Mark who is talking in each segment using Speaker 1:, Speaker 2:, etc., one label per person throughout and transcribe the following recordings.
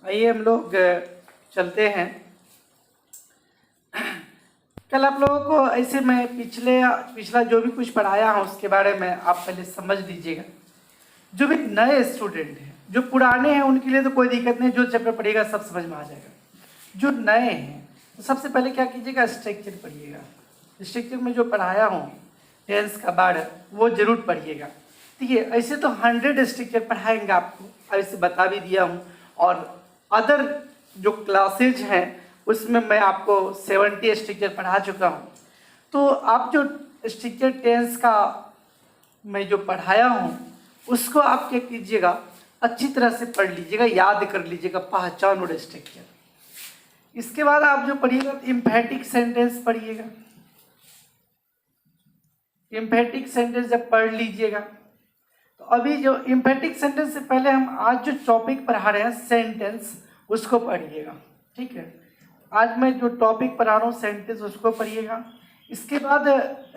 Speaker 1: आइए हम लोग चलते हैं। कल आप लोगों को ऐसे मैं पिछला जो भी कुछ पढ़ाया हूँ उसके बारे में आप पहले समझ लीजिएगा। जो भी नए स्टूडेंट हैं, जो पुराने हैं, उनके लिए तो कोई दिक्कत नहीं, जो चैप्टर पढ़िएगा सब समझ में आ जाएगा। जो नए हैं तो सबसे पहले क्या कीजिएगा, स्ट्रक्चर पढ़िएगा। स्ट्रक्चर में जो पढ़ाया हूँ टेंस का बार वो जरूर पढ़िएगा। ठीक है, ऐसे तो 100 स्ट्रक्चर पढ़ाएंगे आपको, ऐसे बता भी दिया हूँ। और अदर जो क्लासेज हैं उसमें मैं आपको 70 स्ट्रक्चर पढ़ा चुका हूँ। तो आप जो स्ट्रक्चर टेंस का मैं जो पढ़ाया हूँ उसको आप क्या कीजिएगा, अच्छी तरह से पढ़ लीजिएगा, याद कर लीजिएगा पहचान और स्ट्रक्चर। इसके बाद आप जो पढ़िएगा एम्फैटिक सेंटेंस पढ़िएगा। एम्फैटिक सेंटेंस जब पढ़ लीजिएगा तो अभी जो एम्फैटिक सेंटेंस से पहले हम आज जो टॉपिक पढ़ा रहे हैं सेंटेंस, उसको पढ़िएगा। ठीक है, आज मैं जो टॉपिक पढ़ा रहा हूँ सेंटेंस, उसको पढ़िएगा। इसके बाद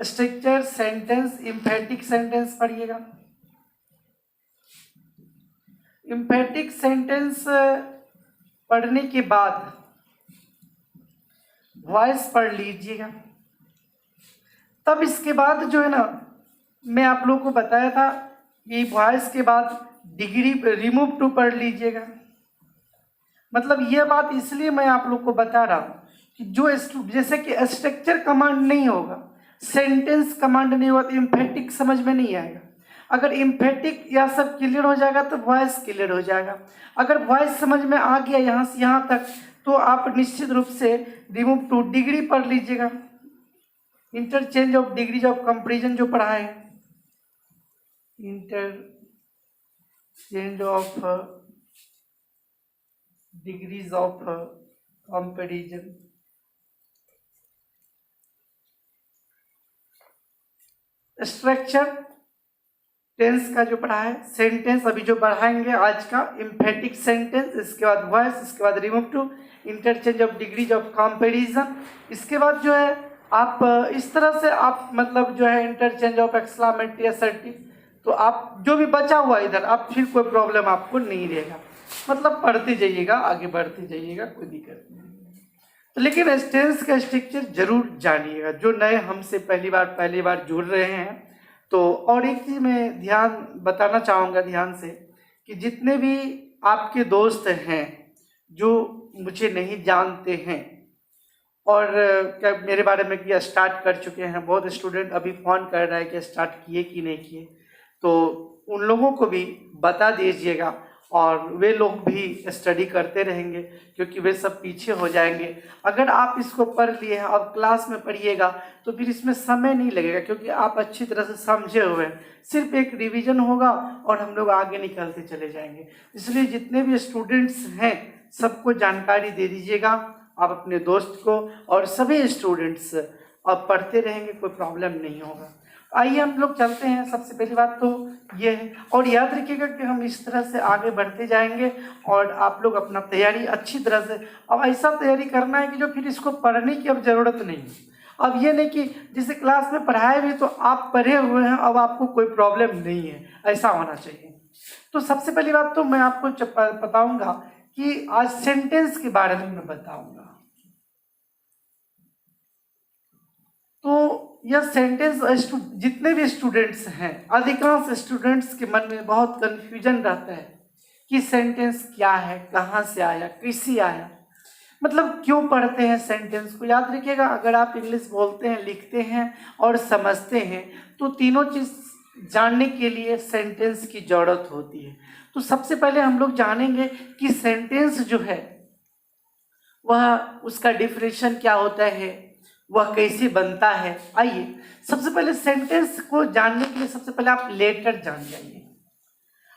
Speaker 1: स्ट्रक्चर सेंटेंस एम्फैटिक सेंटेंस पढ़िएगा। एम्फैटिक सेंटेंस पढ़ने के बाद वॉइस पढ़ लीजिएगा। तब इसके बाद जो है ना, मैं आप लोगों को बताया था कि वॉइस के बाद डिग्री रिमूव टू पढ़ लीजिएगा। मतलब ये बात इसलिए मैं आप लोग को बता रहा हूँ कि जो जैसे कि स्ट्रक्चर कमांड नहीं होगा, सेंटेंस कमांड नहीं होगा तो एम्फैटिक समझ में नहीं आएगा। अगर एम्फैटिक यह सब क्लियर हो जाएगा तो वॉइस क्लियर हो जाएगा। अगर वॉइस समझ में आ गया यहाँ से यहाँ तक तो आप निश्चित रूप से रिमूव टू डिग्री पढ़ लीजिएगा। Interchange of degrees of comparison जो पढ़ा है, interchange of degrees of comparison. Structure tense का जो पढ़ा है, सेंटेंस अभी जो पढ़ाएंगे आज का एम्फैटिक सेंटेंस, इसके बाद वॉइस, इसके बाद remove too, interchange of degrees of comparison. इसके बाद जो है आप इस तरह से आप मतलब जो है इंटरचेंज ऑफ एक्सक्लेमेटरी असर्टिव, तो आप जो भी बचा हुआ इधर आप फिर कोई प्रॉब्लम आपको नहीं रहेगा। मतलब पढ़ते जाइएगा, आगे बढ़ते जाइएगा, कोई दिक्कत नहीं। तो लेकिन टेंस का स्ट्रक्चर जरूर जानिएगा, जो नए हमसे पहली बार जुड़ रहे हैं। तो और एक चीज मैं ध्यान बताना चाहूँगा ध्यान से, कि जितने भी आपके दोस्त हैं जो मुझे नहीं जानते हैं और क्या मेरे बारे में क्या स्टार्ट कर चुके हैं, बहुत स्टूडेंट अभी फ़ोन कर रहा है कि स्टार्ट किए कि नहीं किए, तो उन लोगों को भी बता दीजिएगा और वे लोग भी स्टडी करते रहेंगे, क्योंकि वे सब पीछे हो जाएंगे। अगर आप इसको पढ़ लिए हैं और क्लास में पढ़िएगा तो फिर इसमें समय नहीं लगेगा, क्योंकि आप अच्छी तरह से समझे हुए हैं। सिर्फ एक रिवीजन होगा और हम लोग आगे निकलते चले जाएंगे। इसलिए जितने भी स्टूडेंट्स हैं सबको जानकारी दे दीजिएगा, आप अपने दोस्त को, और सभी स्टूडेंट्स अब पढ़ते रहेंगे, कोई प्रॉब्लम नहीं होगा। आइए हम लोग चलते हैं। सबसे पहली बात तो ये है, और याद रखिएगा कि हम इस तरह से आगे बढ़ते जाएंगे और आप लोग अपना तैयारी अच्छी तरह से, अब ऐसा तैयारी करना है कि जो फिर इसको पढ़ने की अब ज़रूरत नहीं है। अब ये नहीं कि जिसे क्लास में पढ़ाए भी तो आप पढ़े हुए हैं, अब आपको कोई प्रॉब्लम नहीं है, ऐसा होना चाहिए। तो सबसे पहली बात तो मैं आपको बताऊंगा कि आज सेंटेंस के बारे में मैं बताऊंगा। तो यह सेंटेंस जितने भी स्टूडेंट्स हैं, अधिकांश स्टूडेंट्स के मन में बहुत कंफ्यूजन रहता है कि सेंटेंस क्या है, कहाँ से आया, कैसे आया, मतलब क्यों पढ़ते हैं सेंटेंस को। याद रखिएगा, अगर आप इंग्लिश बोलते हैं, लिखते हैं और समझते हैं तो तीनों चीज़ जानने के लिए सेंटेंस की ज़रूरत होती है। तो सबसे पहले हम लोग जानेंगे कि सेंटेंस जो है वह उसका डिफिनेशन क्या होता है, वह कैसे बनता है। आइए सबसे पहले सेंटेंस को जानने के लिए सबसे पहले आप लेटर जान जाइए।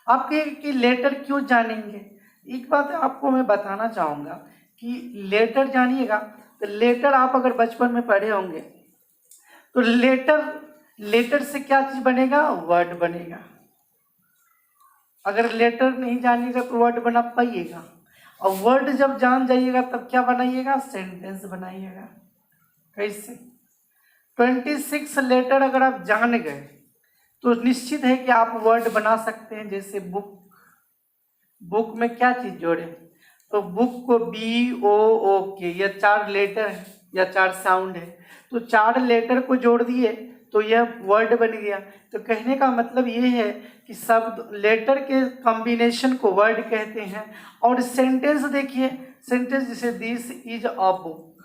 Speaker 1: आप कहेंगे कि लेटर क्यों जानेंगे, एक बात आपको मैं बताना चाहूँगा कि लेटर जानिएगा तो लेटर आप अगर बचपन में पढ़े होंगे तो लेटर से क्या चीज़ बनेगा, वर्ड बनेगा। अगर लेटर नहीं जानिएगा तो वर्ड बना पाइएगा, और वर्ड जब जान जाइएगा तब क्या बनाइएगा, सेंटेंस बनाइएगा। कैसे? 26 लेटर अगर आप जान गए तो निश्चित है कि आप वर्ड बना सकते हैं। जैसे बुक, बुक में क्या चीज़ जोड़े, तो बुक को BOOK, ये 4 लेटर है या 4 साउंड है, तो 4 लेटर को जोड़ दिए तो यह वर्ड बन गया। तो कहने का मतलब ये है कि शब्द लेटर के कॉम्बिनेशन को वर्ड कहते हैं। और सेंटेंस देखिए, सेंटेंस जैसे this is a book,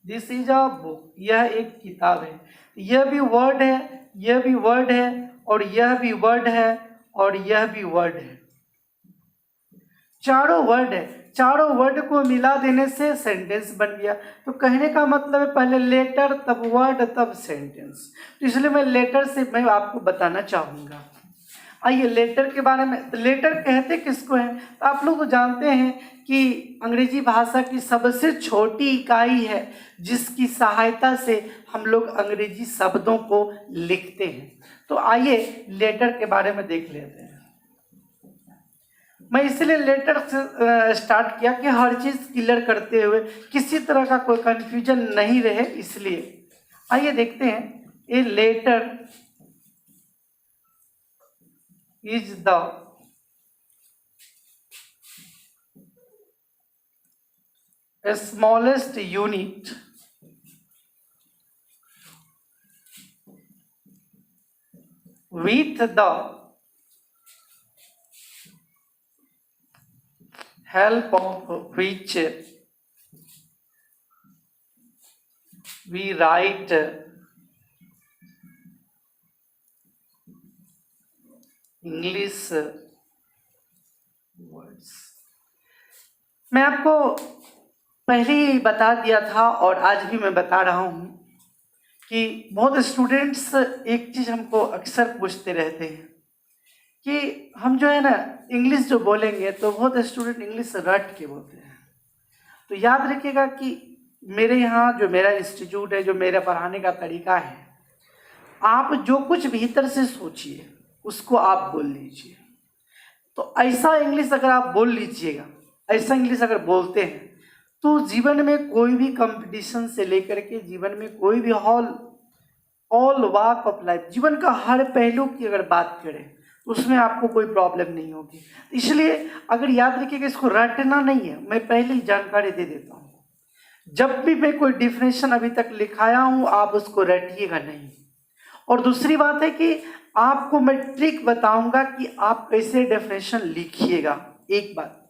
Speaker 1: this is a book, यह एक किताब है, यह भी वर्ड है, यह भी वर्ड है, और यह भी वर्ड है, और यह भी वर्ड है, चारों वर्ड है। चारों वर्ड को मिला देने से सेंटेंस बन गया। तो कहने का मतलब है पहले लेटर तब वर्ड तब सेंटेंस। तो इसलिए मैं लेटर से मैं आपको बताना चाहूँगा। आइए लेटर के बारे में, लेटर कहते किसको है? तो आप लोग जानते हैं कि अंग्रेजी भाषा की सबसे छोटी इकाई है जिसकी सहायता से हम लोग अंग्रेजी शब्दों को लिखते हैं। तो आइए लेटर के बारे में देख लेते हैं। मैं इसलिए लेटर से स्टार्ट किया कि हर चीज़ क्लियर करते हुए किसी तरह का कोई कंफ्यूजन नहीं रहे, इसलिए आइए देखते हैं। A letter is the smallest unit with the help of which we write English words। मैं आपको पहले ही बता दिया था और आज भी मैं बता रहा हूँ कि बहुत स्टूडेंट्स एक चीज़ हमको अक्सर पूछते रहते हैं कि हम जो है ना इंग्लिश जो बोलेंगे तो बहुत स्टूडेंट इंग्लिश रट के बोलते हैं। तो याद रखिएगा कि मेरे यहाँ जो मेरा इंस्टीट्यूट है, जो मेरा पढ़ाने का तरीका है, आप जो कुछ भीतर से सोचिए उसको आप बोल लीजिए। तो ऐसा इंग्लिश अगर आप बोल लीजिएगा, ऐसा इंग्लिश अगर बोलते हैं तो जीवन में कोई भी कंपटीशन से लेकर के जीवन में कोई भी ऑल वॉक ऑफ लाइफ, जीवन का हर पहलू की अगर बात करें उसमें आपको कोई प्रॉब्लम नहीं होगी। इसलिए अगर याद रखिएगा, इसको रटना नहीं है, मैं पहले ही जानकारी दे देता हूँ। जब भी मैं कोई डिफिनेशन अभी तक लिखाया हूँ आप उसको रटिएगा नहीं। और दूसरी बात है कि आपको मैं ट्रिक बताऊंगा कि आप कैसे डेफिनेशन लिखिएगा, एक बात।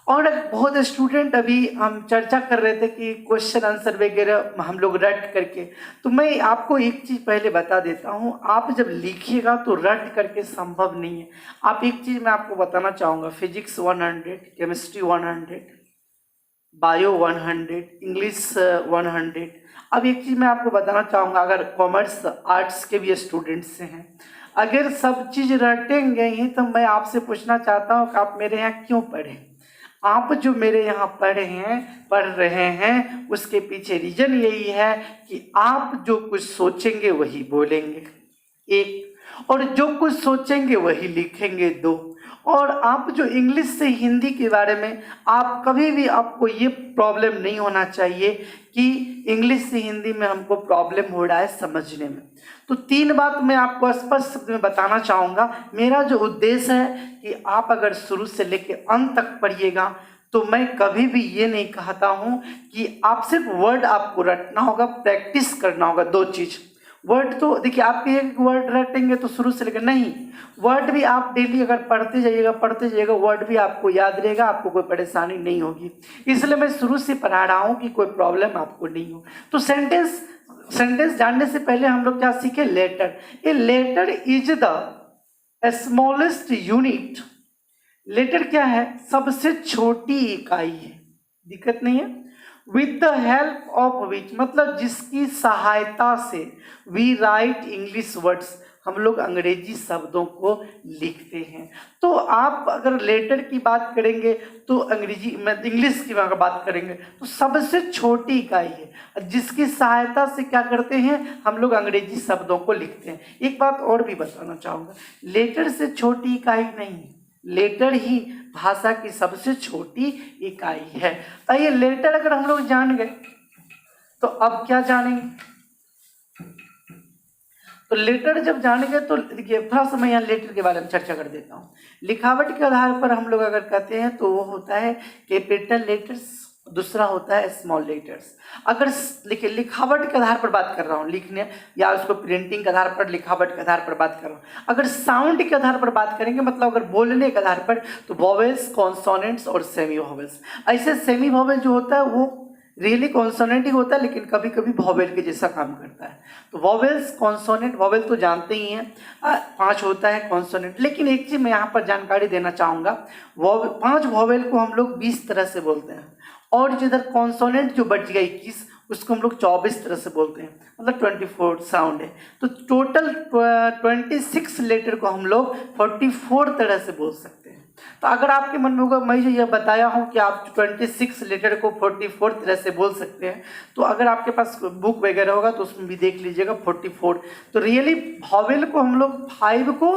Speaker 1: और बहुत स्टूडेंट अभी हम चर्चा कर रहे थे कि क्वेश्चन आंसर वगैरह हम लोग रट करके, तो मैं आपको एक चीज़ पहले बता देता हूँ, आप जब लिखिएगा तो रट करके संभव नहीं है। आप एक चीज़ मैं आपको बताना चाहूँगा, फिजिक्स 100, केमिस्ट्री 100, बायो 100, इंग्लिश 100। अब एक चीज़ मैं आपको बताना चाहूँगा, अगर कॉमर्स आर्ट्स के भी स्टूडेंट्स हैं, अगर सब चीज़ रटेंगे ही तो मैं आपसे पूछना चाहता हूँ कि आप मेरे यहाँ क्यों पढ़े? आप जो मेरे यहाँ पढ़ रहे हैं उसके पीछे रीजन यही है कि आप जो कुछ सोचेंगे वही बोलेंगे, एक, और जो कुछ सोचेंगे वही लिखेंगे, दो। और आप जो इंग्लिश से हिंदी के बारे में आप कभी भी, आपको ये प्रॉब्लम नहीं होना चाहिए कि इंग्लिश से हिंदी में हमको प्रॉब्लम हो रहा है समझने में। तो 3 बात मैं आपको स्पष्ट शब्द में बताना चाहूँगा। मेरा जो उद्देश्य है कि आप अगर शुरू से लेकर अंत तक पढ़िएगा तो मैं कभी भी ये नहीं कहता हूँ कि आप सिर्फ वर्ड आपको रटना होगा, प्रैक्टिस करना होगा। 2 चीज़, वर्ड तो देखिए आप एक वर्ड रटेंगे तो शुरू से लेकर नहीं, वर्ड भी आप डेली अगर पढ़ते जाइएगा वर्ड भी आपको याद रहेगा, आपको कोई परेशानी नहीं होगी। इसलिए मैं शुरू से पढ़ा रहा हूँ कि कोई प्रॉब्लम आपको नहीं हो। तो सेंटेंस जानने से पहले हम लोग क्या सीखे? Letter. A letter is the smallest unit. Letter क्या है? सबसे छोटी इकाई है, दिक्कत नहीं है। With the help of which, मतलब जिसकी सहायता से वी राइट इंग्लिश वर्ड्स, हम लोग अंग्रेजी शब्दों को लिखते हैं। तो आप अगर लेटर की बात करेंगे तो अंग्रेजी में, इंग्लिश की अगर बात करेंगे तो सबसे छोटी इकाई है जिसकी सहायता से क्या करते हैं, हम लोग अंग्रेजी शब्दों को लिखते हैं। एक बात और भी बताना चाहूँगा, लेटर से छोटी इकाई नहीं, लेटर ही भाषा की सबसे छोटी इकाई है। तो ये लेटर अगर हम लोग जान गए तो अब क्या जानेंगे? तो लेटर जब जानेंगे तो देखिए थोड़ा सा मैं यहाँ लेटर के बारे में चर्चा कर देता हूँ। लिखावट के आधार पर हम लोग अगर कहते हैं तो वो होता है कैपिटल लेटर्स, दूसरा होता है स्मॉल लेटर्स। अगर देखिए लिखावट के आधार पर बात कर रहा हूँ, लिखने या उसको प्रिंटिंग के आधार पर, लिखावट के आधार पर बात कर रहा हूँ। अगर साउंड के आधार पर बात करेंगे, मतलब अगर बोलने के आधार पर, तो वॉवेल्स, कॉन्सोनेंट्स और सेमी वॉवेल्स। ऐसे सेमी वॉवेल जो होता है वो रियली कॉन्सोनेंट ही होता है, लेकिन कभी कभी वॉवेल के जैसा काम करता है। तो वॉवेल्स, कॉन्सोनेंट, वॉवेल तो जानते ही हैं 5 होता है कॉन्सोनेंट। लेकिन एक चीज़ मैं यहाँ पर जानकारी देना चाहूँगा, 5 वॉवेल को हम लोग 20 तरह से बोलते हैं, और जिधर कॉन्सोनेंट जो बच गया 21, उसको हम लोग 24 तरह से बोलते हैं, मतलब 24 साउंड है। तो टोटल 26 लेटर को हम लोग 44 तरह से बोल सकते हैं। तो अगर आपके मन में होगा मैं जो यह बताया हूँ कि आप 26 लेटर को 44 तरह से बोल सकते हैं, तो अगर आपके पास बुक वगैरह होगा तो उसमें भी देख लीजिएगा 44। तो रियली वॉवेल को हम लोग 5 को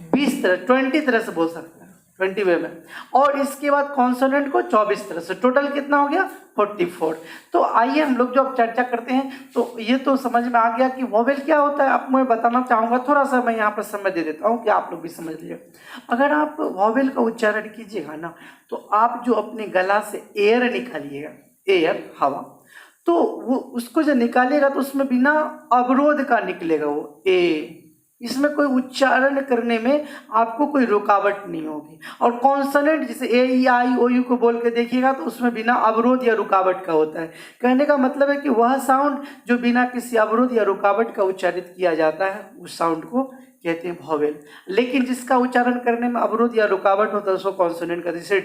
Speaker 1: 20 तरह 20 तरह से बोल सकते हैं, 20 वे में, और इसके बाद कॉन्सोनेंट को 24 तरह से। टोटल कितना हो गया? 44। तो आइए हम लोग जो अब चर्चा करते हैं, तो ये तो समझ में आ गया कि वॉवेल क्या होता है। अब मैं बताना चाहूँगा, थोड़ा सा मैं यहाँ पर समझ दे देता हूँ कि आप लोग भी समझ लीजिए। अगर आप वॉवेल का उच्चारण कीजिएगा ना, तो आप जो अपने गला से एयर निकालिएगा, एयर हवा, तो वो उसको जो निकालिएगा तो उसमें बिना अवरोध का निकलेगा वो ए। इसमें कोई उच्चारण करने में आपको कोई रुकावट नहीं होगी। और कॉन्सोनेंट जैसे ए ई आई ओ यू को बोल के देखिएगा तो उसमें बिना अवरोध या रुकावट का होता है। कहने का मतलब है कि वह साउंड जो बिना किसी अवरोध या रुकावट का उच्चारित किया जाता है, उस साउंड को कहते हैं वॉवेल। लेकिन जिसका उच्चारण करने में अवरोध या रुकावट होता है उसको कॉन्सोनेंट कहते हैं। जैसे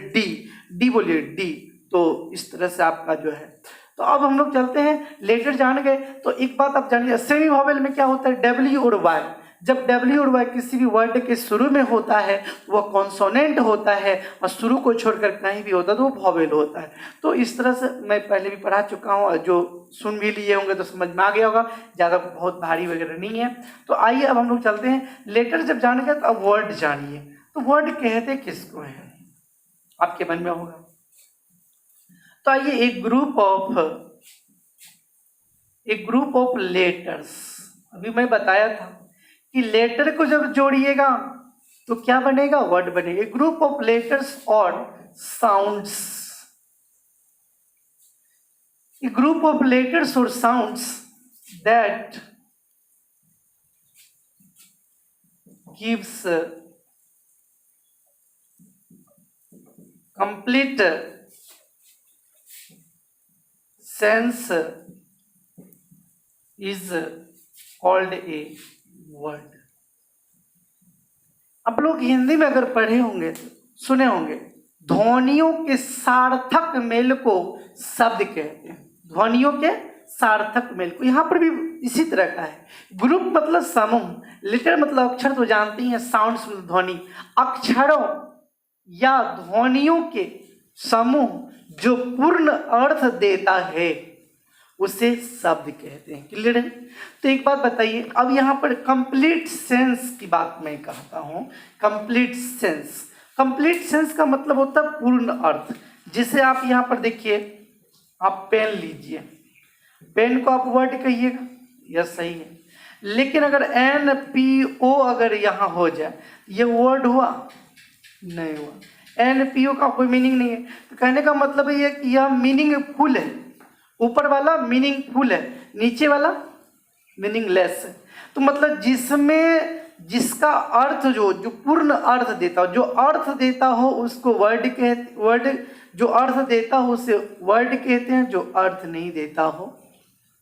Speaker 1: डी बोलिए, डी। तो इस तरह से आपका जो है। तो अब हम लोग चलते हैं, लेटर जान गए तो एक बात आप जानिए, सेमी वॉवेल में क्या होता है? डब्ल्यू और वाई। जब डब्ल्यू और वाई किसी भी वर्ड के शुरू में होता है वह कॉन्सोनेंट होता है, और शुरू को छोड़कर कहीं भी होता है तो वो वॉवेल होता है। तो इस तरह से मैं पहले भी पढ़ा चुका हूँ, और जो सुन भी लिए होंगे तो समझ में आ गया होगा, ज़्यादा बहुत भारी वगैरह नहीं है। तो आइए अब हम लोग चलते हैं, लेटर जब जान गए तो अब वर्ड जानिए। तो वर्ड कहते किसको है आपके मन में होगा। तो आइए एक ग्रुप ऑफ लेटर्स, अभी मैं बताया था कि लेटर को जब जोड़िएगा तो क्या बनेगा? वर्ड बनेगा। ग्रुप ऑफ लेटर्स और साउंड्स, ग्रुप ऑफ लेटर्स और sounds that gives complete sense is called a word. आप लोग हिंदी में अगर पढ़े होंगे, सुने होंगे, ध्वनियों के सार्थक मेल को शब्द कहते हैं। ध्वनियों के सार्थक मेल को, यहाँ पर भी इसी तरह का है। ग्रुप मतलब समूह, लेटर मतलब अक्षर, तो जानते ही हैं, साउंड्स मतलब ध्वनि। अक्षरों या ध्वनियों के समूह जो पूर्ण अर्थ देता है उसे शब्द कहते हैं। क्लियर है? तो एक बात बताइए, अब यहाँ पर कंप्लीट सेंस की बात मैं कहता हूँ। कंप्लीट सेंस का मतलब होता है पूर्ण अर्थ। जिसे आप यहाँ पर देखिए, आप पेन लीजिए, पेन को आप वर्ड कहिएगा, यह सही है। लेकिन अगर एन पी ओ अगर यहाँ हो जाए, ये वर्ड हुआ? नहीं हुआ। एन पी ओ का कोई मीनिंग नहीं है। तो कहने का मतलब ये कि यह मीनिंगफुल है। ऊपर वाला मीनिंगफुल है, नीचे वाला मीनिंगलेस है। तो मतलब जिसका अर्थ जो पूर्ण अर्थ देता हो, जो अर्थ देता हो उसको वर्ड, जो अर्थ देता हो उसे वर्ड कहते हैं, जो अर्थ नहीं देता हो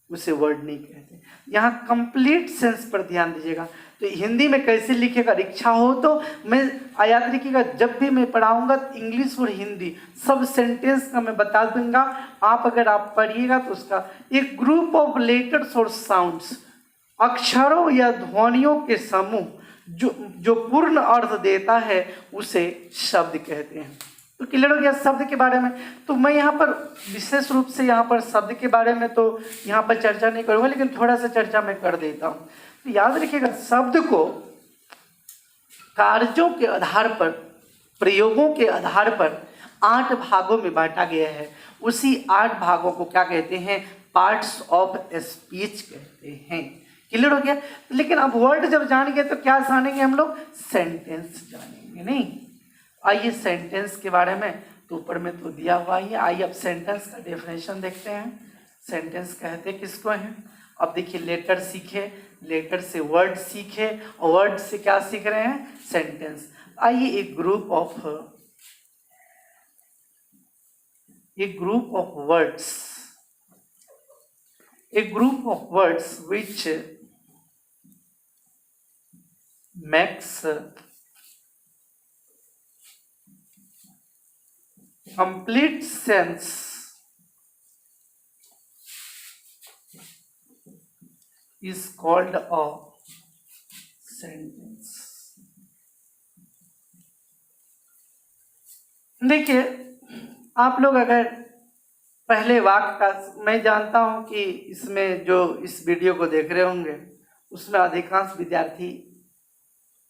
Speaker 1: उसे वर्ड नहीं कहते। यहाँ कंप्लीट सेंस पर ध्यान दीजिएगा। तो हिंदी में कैसे लिखेगा, इच्छा हो तो मैं याद रखिएगा, जब भी मैं पढ़ाऊंगा इंग्लिश और हिंदी सब सेंटेंस का मैं बता दूंगा। आप अगर आप पढ़िएगा तो उसका एक ग्रुप ऑफ लेटर्स और साउंड्स, अक्षरों या ध्वनियों के समूह जो पूर्ण अर्थ देता है उसे शब्द कहते हैं। तो क्लियर हो गया शब्द के बारे में। तो मैं यहाँ पर विशेष रूप से यहाँ पर शब्द के बारे में तो यहाँ पर चर्चा नहीं करूँगा, लेकिन थोड़ा सा चर्चा मैं कर देता हूँ। तो याद रखिएगा, शब्द को कार्यों के आधार पर, प्रयोगों के आधार पर 8 भागों में बांटा गया है। उसी 8 भागों को क्या कहते हैं? पार्ट्स ऑफ स्पीच कहते हैं। क्लियर हो गया। लेकिन अब वर्ड जब जान गए तो क्या जानेंगे हम लोग, सेंटेंस जानेंगे। नहीं, आइए सेंटेंस के बारे में तो ऊपर में तो दिया हुआ ही है। आइए अब सेंटेंस का डेफिनेशन देखते हैं। सेंटेंस कहते किसको हैं। अब देखिए लेटर सीखे, लेटर से वर्ड सीखे और वर्ड से क्या सीख रहे हैं, सेंटेंस। आइए एक group of words, a group of words which makes complete sense is called a sentence। देखिए आप लोग अगर पहले वाक्य का, मैं जानता हूं कि इसमें जो इस वीडियो को देख रहे होंगे उसमें अधिकांश विद्यार्थी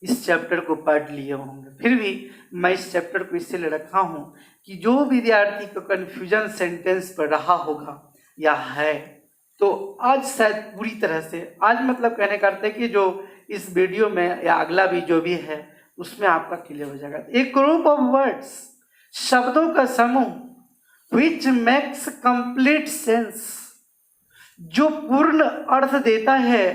Speaker 1: इस चैप्टर को पढ़ लिए होंगे, फिर भी मैं इस चैप्टर को इसलिए रखा हूं कि जो विद्यार्थी को कन्फ्यूजन सेंटेंस पर रहा होगा या है, तो आज शायद पूरी तरह से, आज मतलब कहने का अर्थ है कि जो इस वीडियो में या अगला भी जो भी है उसमें आपका क्लियर हो जाएगा। एक ग्रुप ऑफ वर्ड्स, शब्दों का समूह, which makes complete sense, जो पूर्ण अर्थ देता है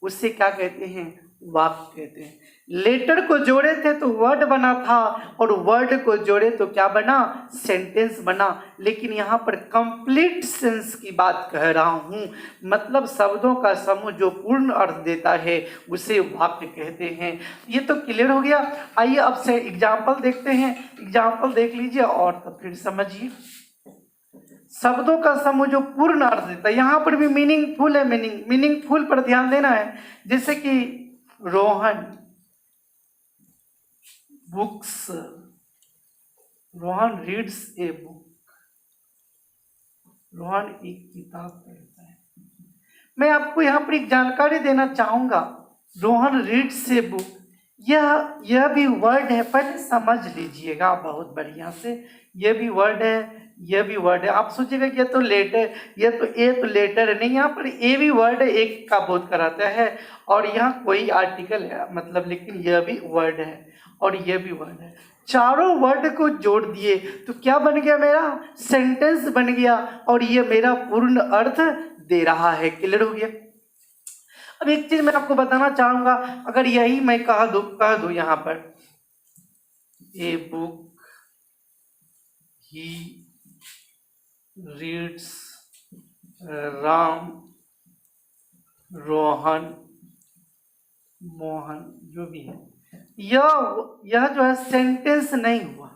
Speaker 1: उसे क्या कहते हैं, वाक्य कहते हैं। लेटर को जोड़े थे तो वर्ड बना था और वर्ड को जोड़े तो क्या बना, सेंटेंस बना। लेकिन यहाँ पर कंप्लीट सेंस की बात कह रहा हूँ, मतलब शब्दों का समूह जो पूर्ण अर्थ देता है उसे वाक्य कहते हैं। ये तो क्लियर हो गया। आइए अब से एग्जाम्पल देखते हैं। एग्जाम्पल देख लीजिए और तो फिर समझिए। शब्दों का समूह जो पूर्ण अर्थ देता है, यहाँ पर भी मीनिंगफुल है, मीनिंगफुल पर ध्यान देना है। जैसे कि Rohan books, Rohan reads a book, Rohan एक किताब पढ़ता है। मैं आपको यहाँ पर एक जानकारी देना चाहूंगा, रोहन रीड्स ए बुक, यह भी वर्ड है, पहले समझ लीजिएगा बहुत बढ़िया से। यह भी वर्ड है, यह भी वर्ड है। आप सोचिएगा कि ये तो लेटर, ये तो ए तो लेटर है, नहीं, यहाँ पर ए भी वर्ड है, एक का बोध कराता है, और यहाँ कोई आर्टिकल है मतलब, लेकिन यह भी वर्ड है और यह भी वर्ड है। चारों वर्ड को जोड़ दिए तो क्या बन गया, मेरा सेंटेंस बन गया और ये मेरा पूर्ण अर्थ दे रहा है। क्लियर हो गया। अब एक चीज मैं आपको बताना चाहूंगा, अगर यही मैं कह दूं यहाँ पर a book he reads, Ram, Rohan, Mohan, जो भी है, यह जो है सेंटेंस नहीं हुआ।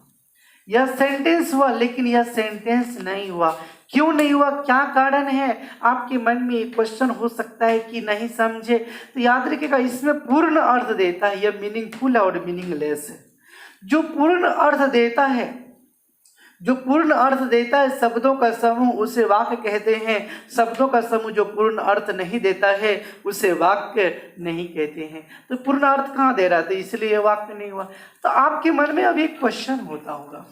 Speaker 1: यह सेंटेंस हुआ लेकिन यह सेंटेंस नहीं हुआ। क्यों नहीं हुआ, क्या कारण है, आपके मन में एक क्वेश्चन हो सकता है कि नहीं समझे, तो याद रखिएगा इसमें पूर्ण अर्थ देता है। यह मीनिंगफुल है और मीनिंगलेस है। जो पूर्ण अर्थ देता है, जो पूर्ण अर्थ देता है शब्दों का समूह, उसे वाक्य कहते हैं। शब्दों का समूह जो पूर्ण अर्थ नहीं देता है उसे वाक्य नहीं कहते हैं। तो पूर्ण अर्थ कहाँ दे रहा था, इसलिए वाक्य नहीं हुआ। तो आपके मन में अब एक क्वेश्चन होता होगा,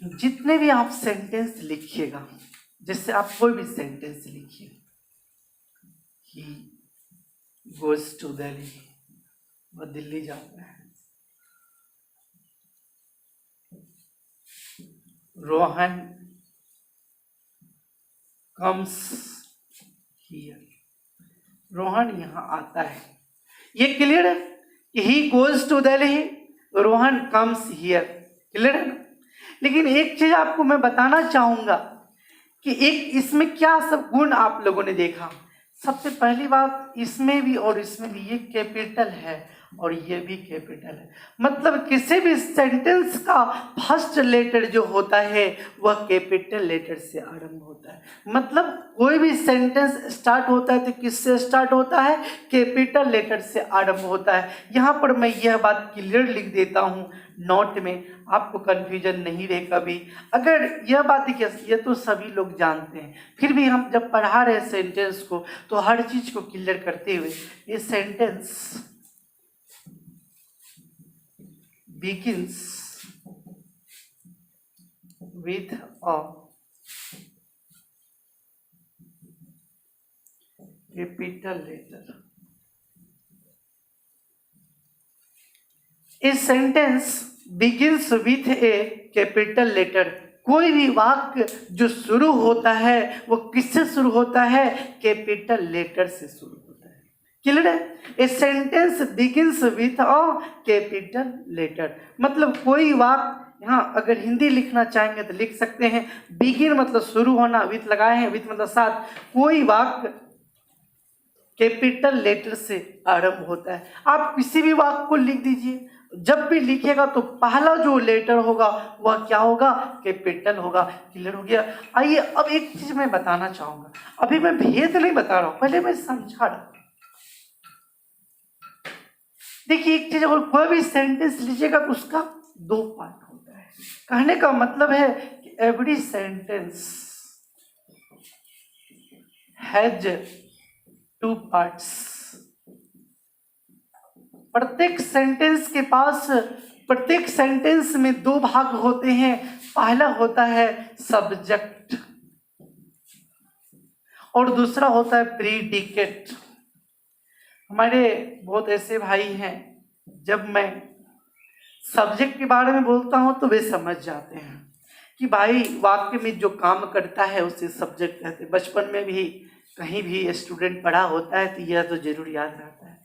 Speaker 1: जितने भी आप सेंटेंस लिखिएगा, जैसे आप कोई भी सेंटेंस लिखिए, ही गोज टू दिल्ली, वह दिल्ली जाता है। रोहन कम्स हियर, रोहन यहाँ आता है। ये क्लियर है कि he goes to Delhi, Rohan comes here, clear है ना। लेकिन एक चीज आपको मैं बताना चाहूंगा कि एक इसमें क्या सब गुण आप लोगों ने देखा। सबसे पहली बात, इसमें भी और इसमें भी ये कैपिटल है और ये भी कैपिटल है। मतलब किसी भी सेंटेंस का फर्स्ट लेटर जो होता है वह कैपिटल लेटर से आरंभ होता है। मतलब कोई भी सेंटेंस स्टार्ट होता है तो किससे स्टार्ट होता है, कैपिटल लेटर से आरंभ होता है। यहाँ पर मैं यह बात क्लियर लिख देता हूँ नोट में, आपको कंफ्यूजन नहीं रहे कभी। अगर यह बात ये तो सभी लोग जानते हैं, फिर भी हम जब पढ़ा रहे सेंटेंस को तो हर चीज को क्लियर करते हुए, ये sentence begins with a capital letter. A sentence begins with a capital letter. कोई भी वाक्य जो शुरू होता है वो किससे शुरू होता है? कैपिटल लेटर से शुरू होता है। क्लियर है? A sentence begins with a capital letter, मतलब कोई वाक्य, यहाँ अगर हिंदी लिखना चाहेंगे तो लिख सकते हैं, बिगिन मतलब शुरू होना, विथ लगाए हैं, विथ मतलब साथ। कोई वाक्य कैपिटल लेटर से आरंभ होता है। आप किसी भी वाक्य को लिख दीजिए, जब भी लिखेगा तो पहला जो लेटर होगा वह क्या होगा? कैपिटल होगा। क्लियर हो गया? आइए अब एक चीज मैं बताना चाहूंगा, अभी मैं भेद नहीं बता रहा हूं, पहले मैं समझा रहा हूं। देखिए एक चीज, अगर कोई भी सेंटेंस लीजिएगा तो उसका दो पार्ट होता है। कहने का मतलब है कि every sentence has two parts. प्रत्येक सेंटेंस में दो भाग होते हैं। पहला होता है सब्जेक्ट और दूसरा होता है प्रीडिकेट। हमारे बहुत ऐसे भाई हैं, जब मैं सब्जेक्ट के बारे में बोलता हूं तो वे समझ जाते हैं कि भाई वाक्य में जो काम करता है उसे सब्जेक्ट कहते हैं। बचपन में भी कहीं भी स्टूडेंट पढ़ा होता है तो यह तो जरूर याद रहता है।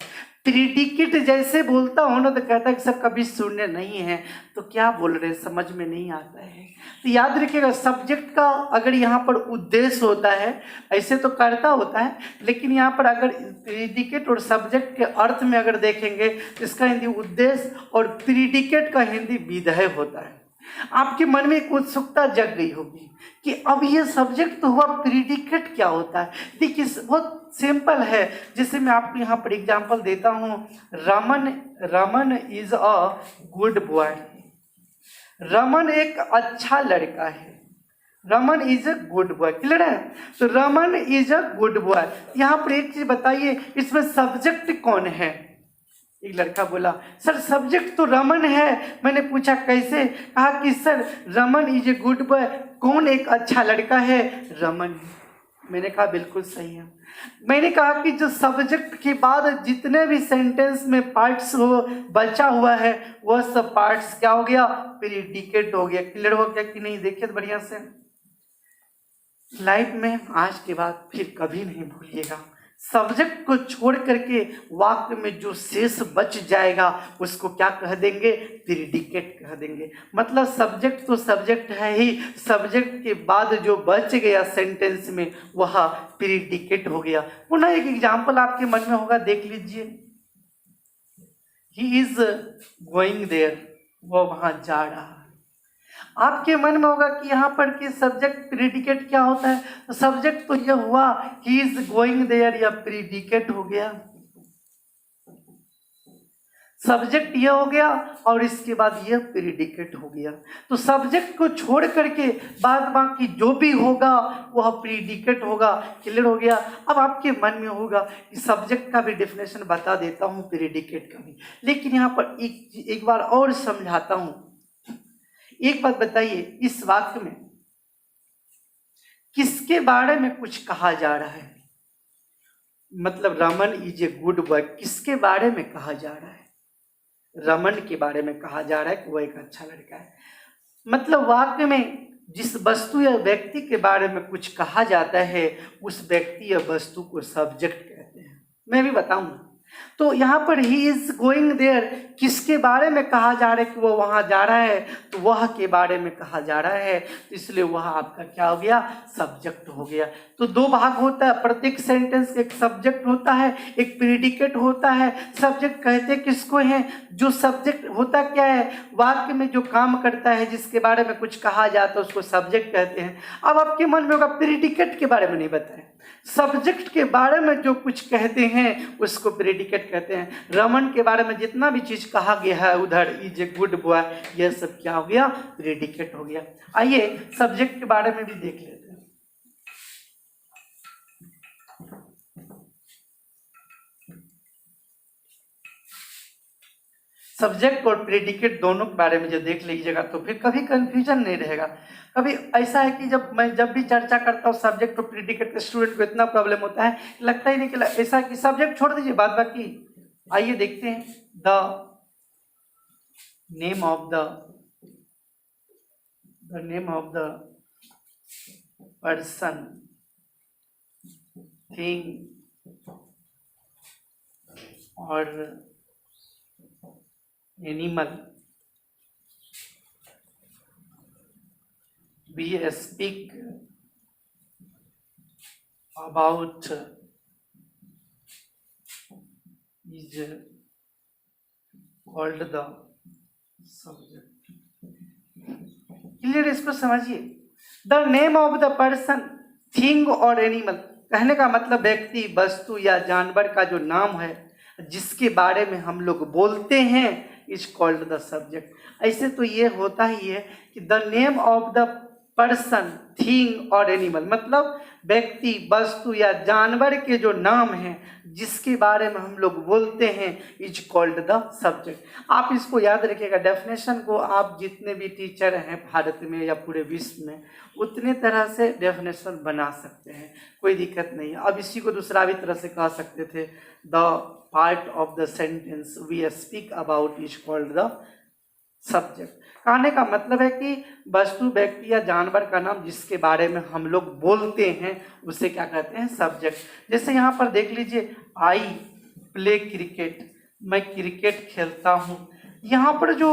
Speaker 1: प्रीडिकेट जैसे बोलता हूं ना तो कहता है कि सब कभी सुनने नहीं है, तो क्या बोल रहे हैं समझ में नहीं आता है। तो याद रखिएगा, सब्जेक्ट का अगर यहाँ पर उद्देश्य होता है, ऐसे तो कर्ता होता है, लेकिन यहाँ पर अगर प्रीडिकेट और सब्जेक्ट के अर्थ में अगर देखेंगे तो इसका हिंदी उद्देश्य और प्रीडिकेट का हिंदी विधेय होता है। आपके मन में एक उत्सुकता जग गई होगी कि अब ये सब्जेक्ट तो हुआ, प्रीडिकेट क्या होता है? देखिए बहुत सिंपल है। जैसे मैं आपको यहाँ पर एग्जांपल देता हूँ, Raman is a good boy. Raman एक अच्छा लड़का है। Raman is a good boy. Clear है? तो Raman is a good boy. यहाँ पर एक चीज बताइए, इसमें सब्जेक्ट कौन है? एक लड़का बोला सर सब्जेक्ट तो रमन है। मैंने पूछा कैसे? कहा कि sir Raman is a good boy. कौन एक अच्छा लड़का है? रमन। मैंने कहा बिल्कुल सही है। मैंने कहा कि जो सब्जेक्ट के बाद जितने भी सेंटेंस में पार्ट्स हो बचा हुआ है वह सब पार्ट्स क्या हो गया? प्रीडिकेट हो गया। क्लियर हो गया कि नहीं? देखिए तो बढ़िया से लाइफ में आज के बाद फिर कभी नहीं भूलिएगा, सब्जेक्ट को छोड़ करके वाक्य में जो शेष बच जाएगा उसको क्या कह देंगे? प्रीडिकेट कह देंगे। मतलब सब्जेक्ट तो सब्जेक्ट है ही, सब्जेक्ट के बाद जो बच गया सेंटेंस में वह प्रीडिकेट हो गया। पुनः एक एग्जांपल आपके मन में होगा, देख लीजिए। ही इज गोइंग देयर, वह वहां जा रहा है। आपके मन में होगा कि यहाँ पर कि सब्जेक्ट प्रीडिकेट क्या होता है? तो सब्जेक्ट तो यह हुआ ही इज गोइंग देयर, या प्रीडिकेट हो गया। सब्जेक्ट यह हो गया और इसके बाद यह प्रीडिकेट हो गया। तो सब्जेक्ट को छोड़ करके बाद बाकी जो भी होगा वह प्रीडिकेट होगा। क्लियर हो गया? अब आपके मन में होगा कि सब्जेक्ट का भी डेफिनेशन बता देता हूँ, प्रीडिकेट का भी, लेकिन यहाँ पर एक बार और समझाता हूँ। एक बात बताइए, इस वाक्य में किसके बारे में कुछ कहा जा रहा है? मतलब Raman is a good boy, किसके बारे में कहा जा रहा है? रमन के बारे में कहा जा रहा है कि वह एक अच्छा लड़का है। मतलब वाक्य में जिस वस्तु या व्यक्ति के बारे में कुछ कहा जाता है उस व्यक्ति या वस्तु को सब्जेक्ट कहते हैं। मैं भी बताऊंगा। तो यहाँ पर ही इज गोइंग देयर, किसके बारे में कहा जा रहा है कि वो वहां जा रहा है? तो वह के बारे में कहा जा रहा है, तो इसलिए वह आपका क्या हो गया? सब्जेक्ट हो गया। तो दो भाग होता है प्रत्येक सेंटेंस, एक सब्जेक्ट होता है, एक प्रीडिकेट होता है। सब्जेक्ट कहते किसको हैं? जो सब्जेक्ट होता क्या है? वाक्य में जो काम करता है, जिसके बारे में कुछ कहा जाता है उसको सब्जेक्ट कहते हैं। अब आपके मन में होगा प्रीडिकेट के बारे में नहीं बताया, सब्जेक्ट के बारे में जो कुछ कहते हैं उसको प्रीडिकेट कहते हैं। रमन के बारे में जितना भी चीज कहा गया है उधर, इज ए गुड बॉय, यह सब क्या हो गया? प्रीडिकेट हो गया। आइए सब्जेक्ट के बारे में भी देख लेते हैं। सब्जेक्ट और प्रेडिकेट दोनों के बारे में जब देख लीजिएगा तो फिर कभी कंफ्यूजन नहीं रहेगा। कभी ऐसा है कि जब भी चर्चा करता हूँ सब्जेक्ट और प्रेडिकेट, स्टूडेंट को इतना प्रॉब्लम होता है, लगता ही नहीं कि ऐसा कि सब्जेक्ट छोड़ दीजिए, बात बाकी आइए देखते हैं। The name of the person, thing और animal we speak about is called the subject। Clear, इसको समझिए। The name of the person, thing और एनिमल, कहने का मतलब व्यक्ति, वस्तु या जानवर का जो नाम है जिसके बारे में हम लोग बोलते हैं इज कॉल्ड द सब्जेक्ट। ऐसे तो ये होता ही है कि the name of the person, thing और एनिमल, मतलब व्यक्ति, वस्तु या जानवर के जो नाम हैं जिसके बारे में हम लोग बोलते हैं इज कॉल्ड द सब्जेक्ट। आप इसको याद रखिएगा, डेफिनेशन को आप जितने भी टीचर हैं भारत में या पूरे विश्व में उतने तरह से डेफिनेशन बना सकते हैं, कोई दिक्कत नहीं है। अब इसी को दूसरा भी तरह से कह सकते थे, the part of the sentence we speak about is called the subject. कहने का मतलब है कि वस्तु, व्यक्ति या जानवर का नाम जिसके बारे में हम लोग बोलते हैं उसे क्या कहते हैं, सब्जेक्ट। जैसे यहाँ पर देख लीजिए, आई प्ले क्रिकेट, मैं क्रिकेट खेलता हूँ। यहाँ पर जो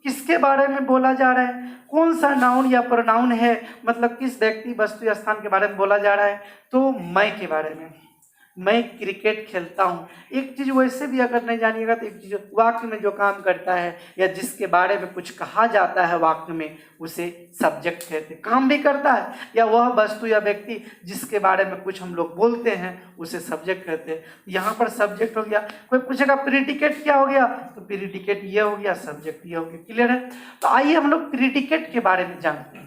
Speaker 1: किसके बारे में बोला जा रहा है, कौन सा नाउन या प्रोनाउन है, मतलब किस व्यक्ति, वस्तु या स्थान के बारे में बोला जा रहा है, तो मैं के बारे में, मैं क्रिकेट खेलता हूँ। एक चीज़ वैसे भी अगर नहीं जानिएगा तो एक चीज़, वाक्य में जो काम करता है या जिसके बारे में कुछ कहा जाता है वाक्य में उसे सब्जेक्ट कहते हैं। काम भी करता है, या वह वस्तु या व्यक्ति जिसके बारे में कुछ हम लोग बोलते हैं उसे सब्जेक्ट कहते हैं। यहाँ पर सब्जेक्ट हो गया। कोई पूछेगा प्रीडिकेट क्या हो गया, तो प्रीडिकेट ये हो गया, सब्जेक्ट ये हो गया। क्लियर है? तो आइए हम लोग प्रीडिकेट के बारे में जानते हैं।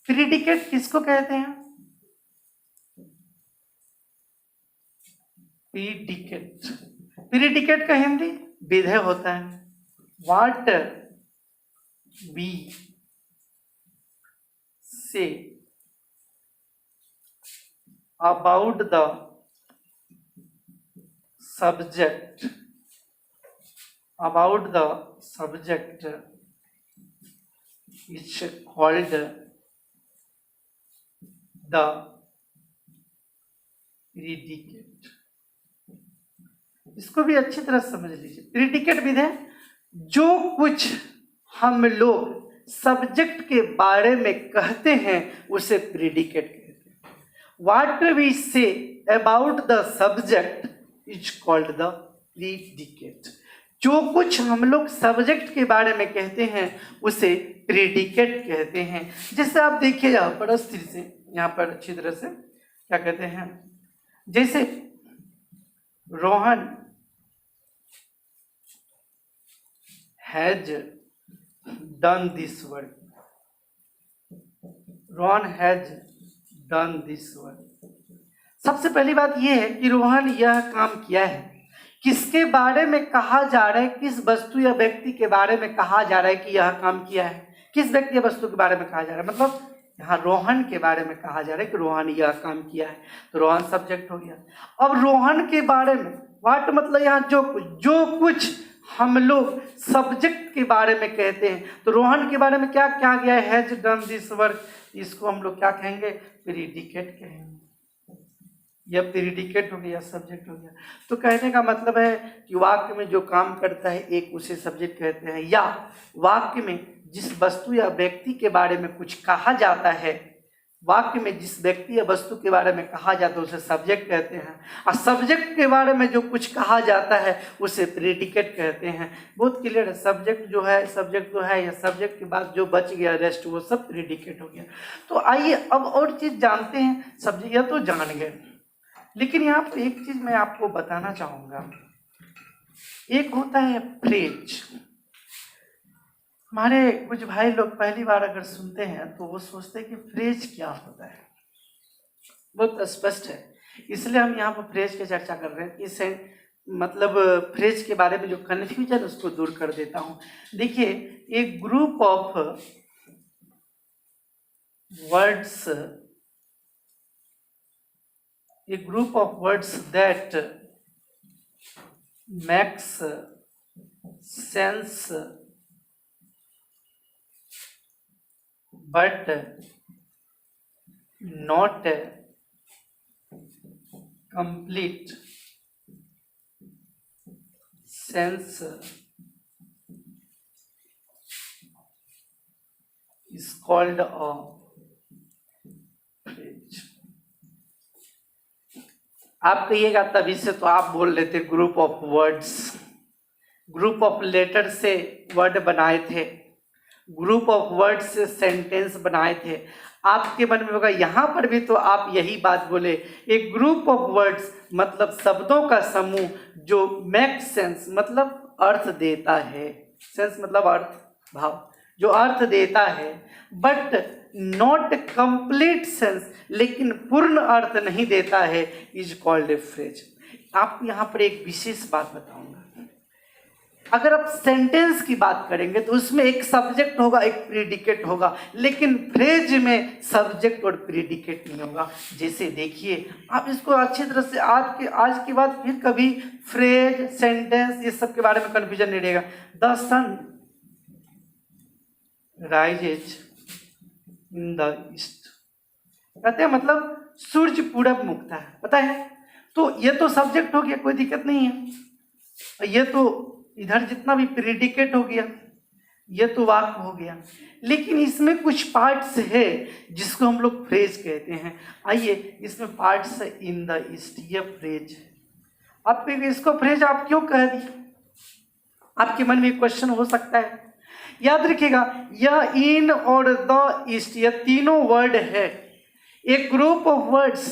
Speaker 1: प्रीडिकेट किसको कहते हैं? प्रीडिकेट, प्रीडिकेट का हिंदी विधेय होता है। What we say about the subject, about the subject is called the predicate. इसको भी अच्छी तरह समझ लीजिए। प्रीडिकेट विधेय, जो कुछ हम लोग सब्जेक्ट के बारे में कहते हैं उसे प्रीडिकेट कहते हैं। What we say about the subject is called the predicate. जो कुछ हम लोग सब्जेक्ट के बारे में कहते हैं उसे प्रीडिकेट कहते हैं। जैसे आप देखिए यहाँ पर स्थिर से, यहाँ पर अच्छी तरह से क्या कहते हैं, जैसे Rohan has done this work, Rohan has done this work. सबसे पहली बात यह है कि रोहन यह काम किया है। किसके बारे में कहा जा रहा है, किस वस्तु या व्यक्ति के बारे में कहा जा रहा है कि यह काम किया है, किस व्यक्ति या वस्तु के बारे में कहा जा रहा है, मतलब यहाँ रोहन के बारे में कहा जा रहा है कि रोहन यह काम किया है, तो रोहन सब्जेक्ट हो गया। अब रोहन के बारे में व्हाट मतलब यहाँ जो कुछ हम लोग सब्जेक्ट के बारे में कहते हैं, तो रोहन के बारे में क्या क्या गया है, हैज डन दिस वर्क, इसको हम लोग क्या कहेंगे, प्रीडिकेट कहेंगे। यह प्रीडिकेट हो गया, सब्जेक्ट हो गया। तो कहने का मतलब है कि वाक्य में जो काम करता है एक, उसे सब्जेक्ट कहते हैं। या वाक्य में जिस वस्तु या व्यक्ति के बारे में कुछ कहा जाता है, वाक्य में जिस व्यक्ति या वस्तु के बारे में कहा जाता है उसे सब्जेक्ट कहते हैं। और सब्जेक्ट के बारे में जो कुछ कहा जाता है उसे प्रेडिकेट कहते हैं। बहुत क्लियर है। सब्जेक्ट जो है, सब्जेक्ट तो है, या सब्जेक्ट के बाद जो बच गया रेस्ट वो सब प्रेडिकेट हो गया। तो आइए अब और चीज जानते हैं। सब्जेक्ट यह तो जान गए, लेकिन यहाँ पर एक चीज मैं आपको बताना चाहूंगा। एक होता है फ्रेज। हमारे कुछ भाई लोग पहली बार अगर सुनते हैं तो वो सोचते हैं कि फ्रेज क्या होता है। बहुत स्पष्ट है। इसलिए हम यहाँ पर फ्रेज की चर्चा कर रहे हैं कि मतलब फ्रेज के बारे में जो कन्फ्यूजन उसको दूर कर देता हूँ। देखिए, एक group of words, a group of words that makes sense but not complete sense is called a phrase. आप कहिएगा तभी से तो आप बोल रहे थे group of words, group of letter से वर्ड बनाए थे, ग्रुप ऑफ वर्ड से सेंटेंस बनाए थे। आपके मन में होगा यहाँ पर भी तो आप यही बात बोले, एक ग्रुप ऑफ वर्ड्स मतलब शब्दों का समूह जो मेक सेंस मतलब अर्थ देता है, सेंस मतलब अर्थ, भाव, जो अर्थ देता है, बट नॉट कंप्लीट सेंस, लेकिन पूर्ण अर्थ नहीं देता है, इज कॉल्ड ए फ्रेज। आप यहाँ पर एक विशेष बात बताऊंगा। अगर आप सेंटेंस की बात करेंगे तो उसमें एक सब्जेक्ट होगा, एक प्रीडिकेट होगा, लेकिन फ्रेज में सब्जेक्ट और प्रीडिकेट नहीं होगा। जैसे देखिए, आप इसको अच्छी तरह से आज के बाद फिर कभी फ्रेज, सेंटेंस, ये सब के बारे में कंफ्यूजन नहीं रहेगा। The sun rises in the east, कहते हैं मतलब सूर्य पूरब मुखता है, पता है। तो ये तो सब्जेक्ट हो गया, कोई दिक्कत नहीं है। ये तो इधर जितना भी प्रेडिकेट हो गया, ये तो वाक्य हो गया, लेकिन इसमें कुछ पार्ट्स है जिसको हम लोग फ्रेज कहते हैं। आइए, इसमें पार्ट्स है इन द ईस्ट, ये फ्रेज। आप इसको फ्रेज आप क्यों कह दिए? आपके मन में एक क्वेश्चन हो सकता है। याद रखिएगा, यह इन और द ईस्ट, ये तीनों वर्ड है, एक group of words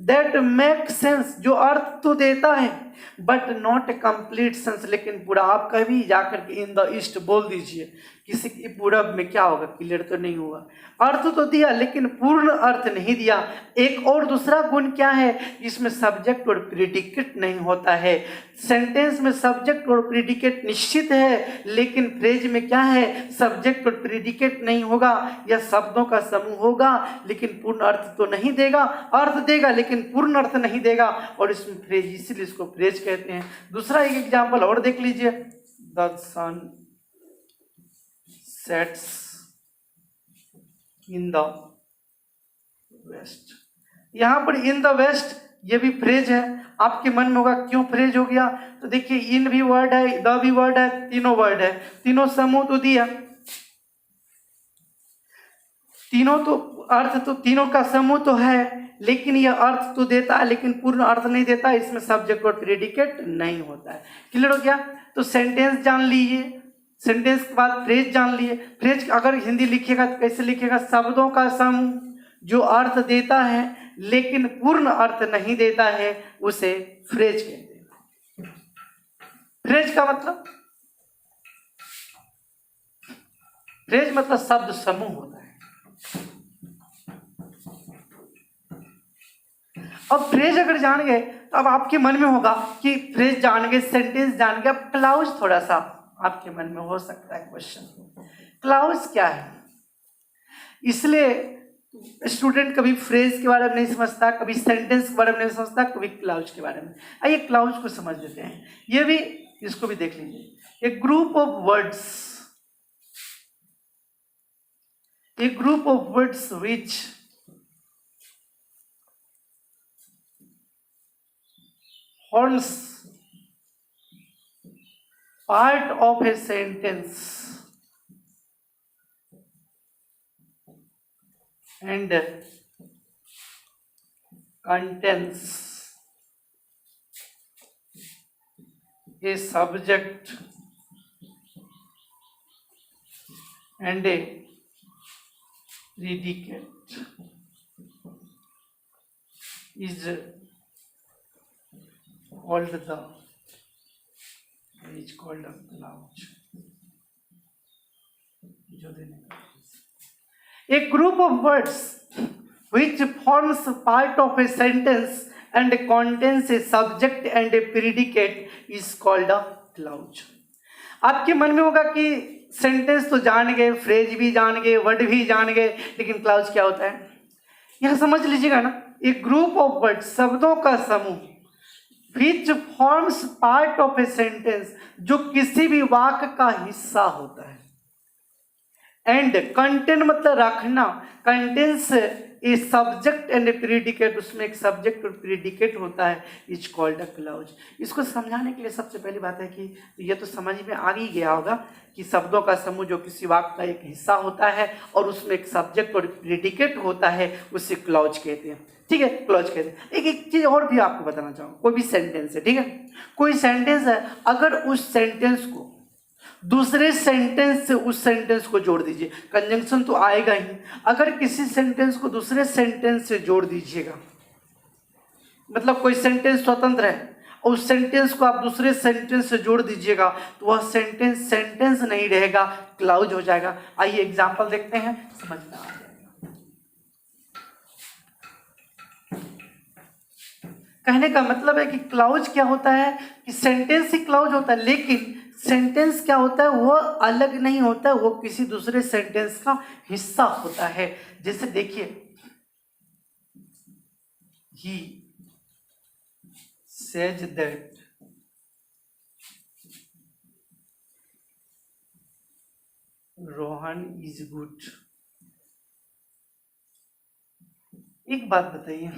Speaker 1: that make sense, जो अर्थ तो देता है बट नॉट कंप्लीट सेंस, लेकिन पूरा। आप कभी जाकर के इन द ईस्ट बोल दीजिए, किसी की पूरब में क्या होगा, क्लियर तो नहीं हुआ। अर्थ तो दिया लेकिन पूर्ण अर्थ नहीं दिया। एक और दूसरा गुण क्या है, इसमें सब्जेक्ट और प्रीडिकेट नहीं होता है। सेंटेंस में सब्जेक्ट और प्रीडिकेट निश्चित है, लेकिन फ्रेज में क्या है, सब्जेक्ट और प्रीडिकेट नहीं होगा। यह शब्दों का समूह होगा लेकिन पूर्ण अर्थ तो नहीं देगा, अर्थ देगा लेकिन पूर्ण अर्थ नहीं देगा, और इसमें फ्रेज, इसीलिए इसको फ्रेज कहते हैं। दूसरा एक एग्जाम्पल और देख लीजिए, the sun sets in the west. यहां पर इन द वेस्ट, ये भी फ्रेज है। आपके मन में होगा क्यों फ्रेज हो गया, तो देखिए, इन भी वर्ड है, द भी वर्ड है, तीनों वर्ड है, तीनों समूह तो दिया, तीनों तो अर्थ, तो तीनों का समूह तो है, लेकिन यह अर्थ तो देता है लेकिन पूर्ण अर्थ नहीं देता। इसमें सब्जेक्ट और प्रेडिकेट नहीं होता है। क्लियर हो गया? तो सेंटेंस जान लीजिए, सेंटेंस के बाद फ्रेज जान लिए। फ्रेज अगर हिंदी लिखिएगा तो कैसे लिखिएगा, शब्दों का समूह जो अर्थ देता है लेकिन पूर्ण अर्थ नहीं देता है, उसे फ्रेज कहते हैं। फ्रेज का मतलब, फ्रेज मतलब शब्द समूह होता है। अब फ्रेज अगर जान गए तो अब आपके मन में होगा कि फ्रेज जान गए, सेंटेंस जान गए, अब क्लाउज थोड़ा सा आपके मन में हो सकता है क्वेश्चन, क्लाउज क्या है। इसलिए स्टूडेंट कभी फ्रेज के बारे में नहीं समझता, कभी सेंटेंस के बारे में नहीं समझता, कभी क्लाउज के बारे में। आइए क्लाउज को समझ लेते हैं। ये भी, इसको भी देख लीजिए। एक ग्रुप ऑफ वर्ड्स, एक group of words which forms part of a sentence and contains a subject and a predicate is called the, is called a clause। जो देने का, एक group of words which forms part of a sentence and contains a subject and a predicate is called a clause. आपके मन में होगा कि sentence तो जान गए, फ्रेज भी जान गए, वर्ड भी जान गए, लेकिन क्लाउज क्या होता है यह समझ लीजिएगा ना. एक ग्रुप ऑफ वर्ड, शब्दों का समूह, which forms part of a sentence, जो किसी भी वाक्य का हिस्सा होता है. एंड कंटेंट मतलब रखना, contains a subject and A predicate, उसमें एक सब्जेक्ट और प्रीडिकेट होता है, इज कॉल्ड अ क्लाउज. इसको समझाने के लिए सबसे पहली बात है कि ये तो समझ में आ ही गया होगा कि शब्दों का समूह जो किसी वाक्य का एक हिस्सा होता है और उसमें एक सब्जेक्ट और प्रीडिकेट होता है, उसे क्लाउज कहते हैं. ठीक है, क्लाउज कहते हैं. एक चीज और भी आपको बताना चाहूँगा. कोई भी सेंटेंस है, ठीक है, कोई सेंटेंस है, अगर उस सेंटेंस को दूसरे सेंटेंस से उस सेंटेंस को जोड़ दीजिए, कंजंक्शन तो आएगा ही. अगर किसी सेंटेंस को दूसरे सेंटेंस से जोड़ दीजिएगा, मतलब कोई सेंटेंस स्वतंत्र है और उस सेंटेंस को आप दूसरे सेंटेंस से जोड़ दीजिएगा, तो वह सेंटेंस सेंटेंस नहीं रहेगा, क्लाउज हो जाएगा. आइए एग्जांपल देखते हैं, समझ में आ जाएगा. कहने का मतलब है कि क्लाउज क्या होता है कि सेंटेंस ही क्लाउज होता है, लेकिन सेंटेंस क्या होता है वो अलग नहीं होता है, वो किसी दूसरे सेंटेंस का हिस्सा होता है. जैसे देखिए, he says that Rohan is good. एक बात बताइए,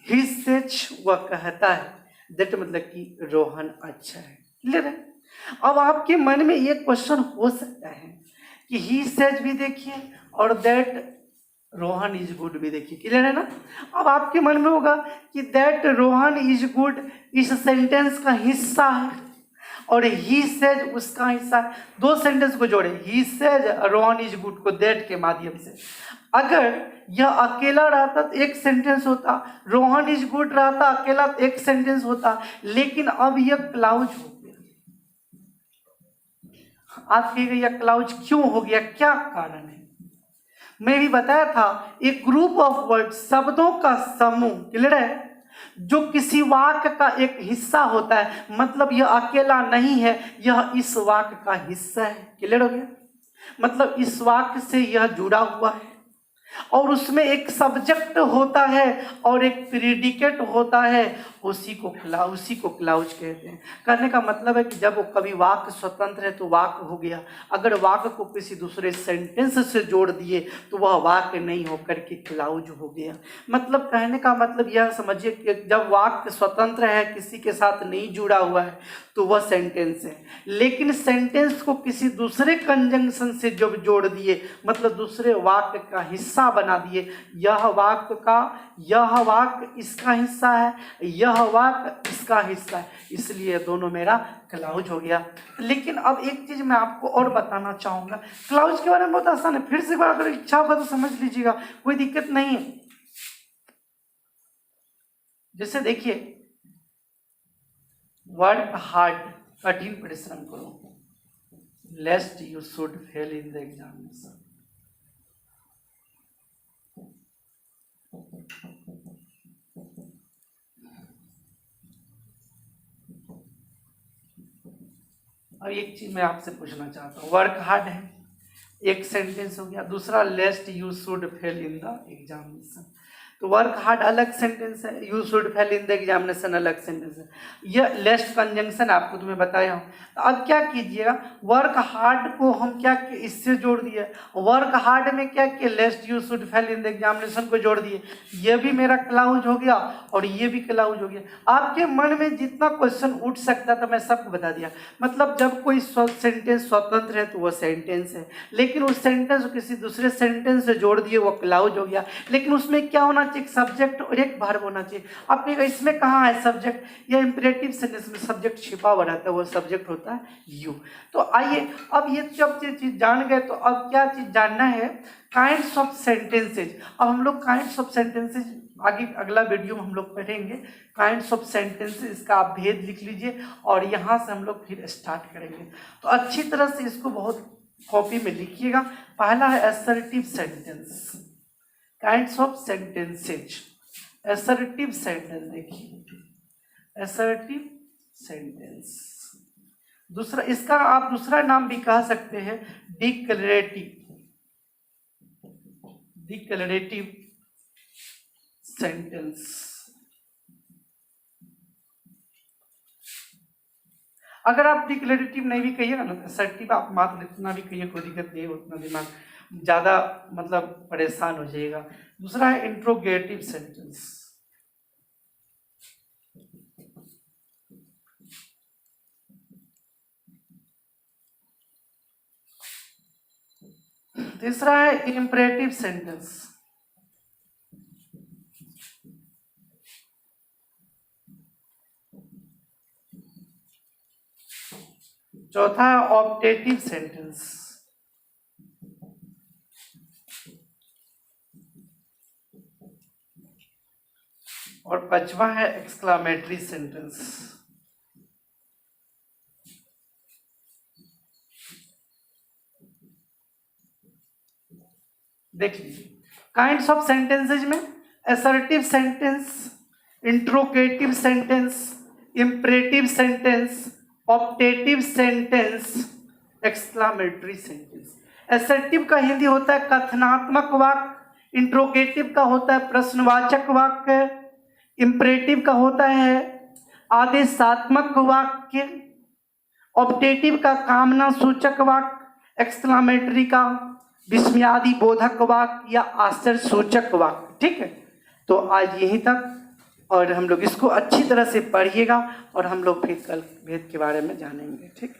Speaker 1: ही सेज वह कहता है, दैट मतलब कि रोहन अच्छा है. क्लियर है. अब आपके मन में ये क्वेश्चन हो सकता है कि ही सेज भी देखिए और दैट रोहन इज गुड भी देखिए. क्लियर है ना. अब आपके मन में होगा कि दैट रोहन इज गुड इस सेंटेंस का हिस्सा है और ही सेज उसका हिस्सा है. दो सेंटेंस को जोड़े, he says Rohan is good को दैट के माध्यम से. अगर यह अकेला रहता तो एक सेंटेंस होता, रोहन इज गुड रहता अकेला तो एक सेंटेंस होता, लेकिन अब यह क्लाउज हो गया. आप कहिएगा यह क्लाउज क्यों हो गया, क्या कारण है. मैं भी बताया था, एक ग्रुप ऑफ वर्ड, शब्दों का समूह, क्लियर है, जो किसी वाक्य का एक हिस्सा होता है, मतलब यह अकेला नहीं है, यह इस वाक्य का हिस्सा है. क्लियर हो गया. मतलब इस वाक्य से यह जुड़ा हुआ है और उसमें एक सब्जेक्ट होता है और एक प्रीडिकेट होता है, उसी को क्लाउज कहते हैं. कहने का मतलब है कि जब वो कभी वाक्य स्वतंत्र है तो वाक्य हो गया, अगर वाक्य को किसी दूसरे सेंटेंस से जोड़ दिए तो वह वाक्य नहीं होकर के क्लाउज हो गया. मतलब कहने का मतलब यह समझिए कि जब वाक्य स्वतंत्र है, किसी के साथ नहीं जुड़ा हुआ है, तो वह सेंटेंस है, लेकिन सेंटेंस को किसी दूसरे कंजंक्शन से जब जोड़ दिए, मतलब दूसरे वाक्य का हिस्सा बना दिए, यह वाक्य इसका हिस्सा है, यह वाक्य इसका हिस्सा है, इसलिए दोनों मेरा क्लाउज हो गया. लेकिन अब एक चीज मैं आपको और बताना चाहूंगा, क्लाउज के बारे में बहुत आसान है, फिर से एक बार अगर इच्छा होगा तो समझ लीजिएगा, कोई दिक्कत नहीं है. जैसे देखिए, वर्क हार्ड, कठिन परिश्रम करो, लेस्ट you should fail in the examination. अब एक चीज मैं आपसे पूछना चाहता हूँ, वर्क हार्ड है, एक सेंटेंस हो गया, दूसरा लेस्ट you should fail in the examination. तो वर्क हार्ड अलग सेंटेंस है, you should fail in the examination अलग सेंटेंस है. यह लेस्ट कंजंक्शन आपको तुम्हें बताया हूँ. अब क्या कीजिएगा, वर्क हार्ड को हम क्या इससे जोड़ दिए, वर्क हार्ड में क्या किया, लेस्ट you should fail in the examination को जोड़ दिए. यह भी मेरा क्लाउज हो गया और ये भी क्लाउज हो गया. आपके मन में जितना क्वेश्चन उठ सकता था मैं सबको बता दिया. मतलब जब कोई सेंटेंस स्वतंत्र है तो वह सेंटेंस है, लेकिन उस सेंटेंस को किसी दूसरे सेंटेंस से जोड़ दिए, वो क्लाउज हो गया. लेकिन उसमें क्या होना, एक सब्जेक्ट और एक वर्ब होना चाहिए. आप कहेंगे इसमें कहाँ है सब्जेक्ट, या इंपरेटिव सेंटेंस में सब्जेक्ट छिपा हुआ रहता है, वो सब्जेक्ट होता है यू. तो आइए अब ये जब ये चीज जान गए तो अब क्या चीज जानना है, काइंड्स ऑफ सेंटेंसेज. अब हम लोग काइंड्स ऑफ सेंटेंसेज आगे अगला वीडियो में हम लोग पढ़ेंगे. काइंड्स ऑफ सेंटेंसेज, इसका आप भेद लिख लीजिए और यहाँ से हम लोग फिर स्टार्ट करेंगे. तो अच्छी तरह से इसको बहुत कॉपी में लिखिएगा. पहला है assertive sentence. Kinds of sentences. Assertive sentence देखिए, असर्टिव सेंटेंस। दूसरा इसका आप दूसरा नाम भी कह सकते हैं डिक्लेरेटिव, डिक्लेरेटिव सेंटेंस। अगर आप डिक्लेरेटिव नहीं भी कहिएगा ना, असर्टिव आप मात्र इतना भी कहिए, कोई दिक्कत नहीं, उतना दिमाग ज़्यादा मतलब परेशान हो जाएगा। दूसरा है इंट्रोगेटिव सेंटेंस। तीसरा है इंपरेटिव सेंटेंस। चौथा है ऑप्टेटिव सेंटेंस। और पांचवा है एक्सक्लामेटरी सेंटेंस। देख लीजिए काइंड्स ऑफ सेंटेंसेज में assertive sentence, interrogative sentence, imperative sentence, optative sentence, exclamatory sentence. Assertive का हिंदी होता है कथनात्मक वाक्य, इंट्रोगेटिव का होता है प्रश्नवाचक वाक्य, इंपरेटिव का होता है आदेशात्मक वाक्य, ऑप्टेटिव का कामना सूचक वाक्य, एक्सक्लामेटरी का विस्मयादि बोधक वाक्य या आश्चर्य सूचक वाक्य। ठीक है, तो आज यहीं तक, और हम लोग इसको अच्छी तरह से पढ़िएगा और हम लोग फिर कल भेद के बारे में जानेंगे। ठीक।